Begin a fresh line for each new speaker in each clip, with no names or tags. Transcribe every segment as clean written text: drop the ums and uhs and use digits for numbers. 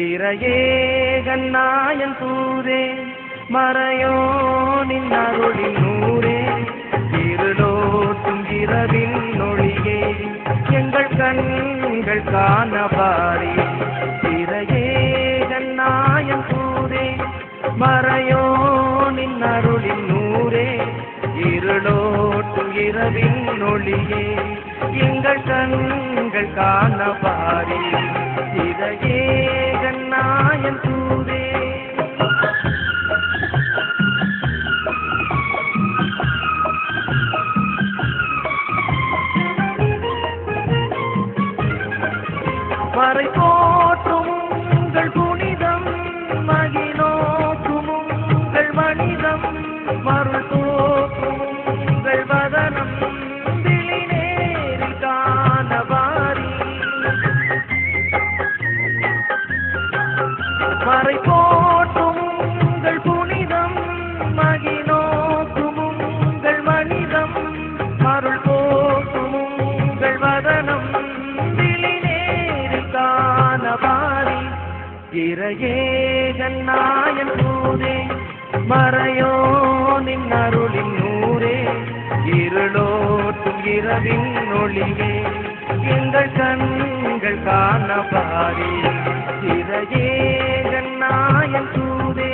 இறையே கண்ணாயன் தூதே மறையோனின் அருளின் நூறே இருளோட்டும் இரவின் ஒளியே எங்கள் கண்கள் காணபாரி இறையே கண்ணாயன் தூதே மறையோனின் அருளின் நூறே இருளோட்டும் இரவின் ஒளியே எங்கள் கண்கள் காணபாரி இறையே கண்ணாயன் தூதே மறை போற்றும் உங்கள் புனிதம் மகிழோக்கும் உங்கள் மனிதம் மருள் தோற்றும் உங்கள் வதனம் விழிநேரில் காணவாரி மறை போற்றும் உங்கள் புனிதம் மகிழோக்கும் உங்கள் மனிதம் மருள் தோற்றும் உங்கள் வதனம் இறையே கண்ணாயன் தூதே மறையோனின் அருளின் நூறே இருளோட்டும் இரவின் ஒளியே எங்கள் கண்கள் காணபாரி இறையே கண்ணாயன் தூதே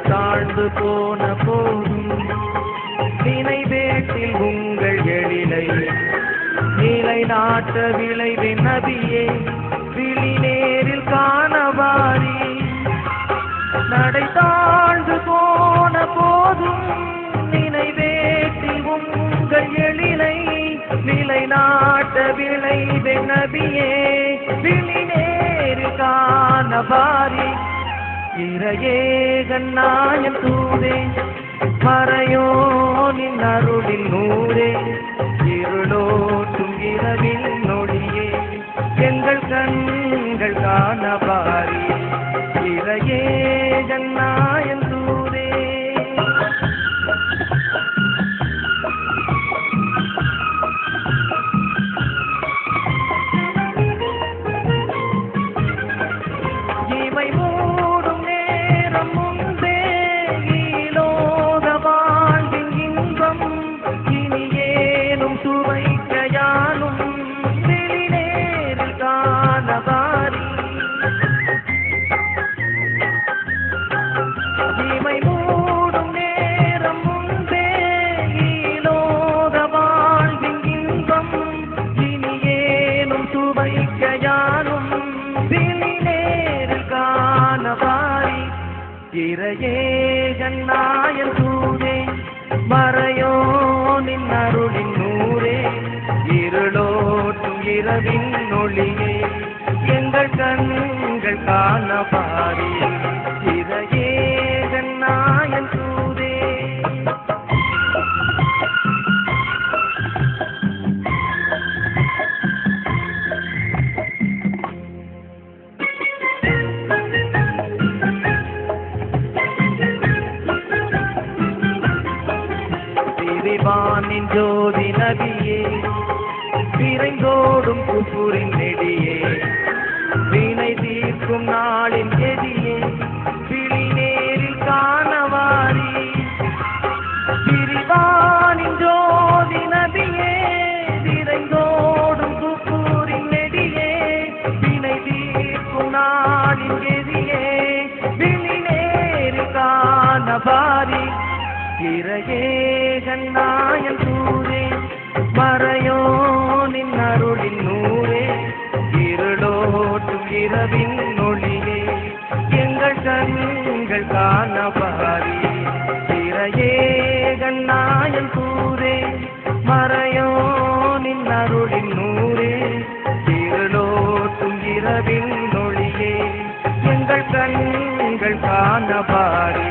தாழ்ந்து போன போதும் நினைவேட்டில் உங்கள் எழிலை நிலை நாட்ட விளைவின் நபியே விழிநேரில் காணவாரி நடை தாழ்ந்து போன போதும் நினைவேட்டில் உங்கள் எழிலை நிலை நாட்ட விளைவின் நபியே விழிநேரில் காணவாரி இறையே கண்ணாயன் தூதே மறையோனின் அருளின் நூறே இருளோட்டும் இரவின் ஒளியே எங்கள் கண்கள் காணபாரி இறையே கண்ணாயன் தூதே இமை மூடும் நேரம் முன்பே ஈலோக வாழ்வின் இன்பம் இனி ஏனும் சுவைக்க யானும் விழிநேரில் காணபாரி இமை மூடும் நேரம் முன்பே ஈலோக வாழ்வின் இன்பம் இனி ஏனும் சுவைக்க யானும் விழிநேரில் காணபாரி இறையே கண்ணாயன் தூதே மறையோனின் அருளின் நூறே இருளோட்டும் இரவின் ஒளியே எங்கள் கண்கள் காணபாரி இறையே கண்ணாயன் தூதே விரிவானின் ஜோதி நதியே விரைந்தோடும் குப்புரின் நெடியே வினை தீர்க்கும் நாளின் எதியே விழிநேரில் காணவாரி விரிவானின் ஜோதி நதியே விரைந்தோடும் குப்புரின் நெடியே வினை தீர்க்கும் நாளின் எதியே விழிநேரில் காணவாரி இறையே கண்ணாயன் தூதே மறையோனின் அருளின் நூறே இருளோட்டும் இரவின் ஒளியே எங்கள் கண்கள் காணபாரி இறையே கண்ணாயன் தூதே மறையோனின் அருளின் நூறே இருளோட்டும் இரவின் ஒளியே எங்கள் கண்கள் காணபாரி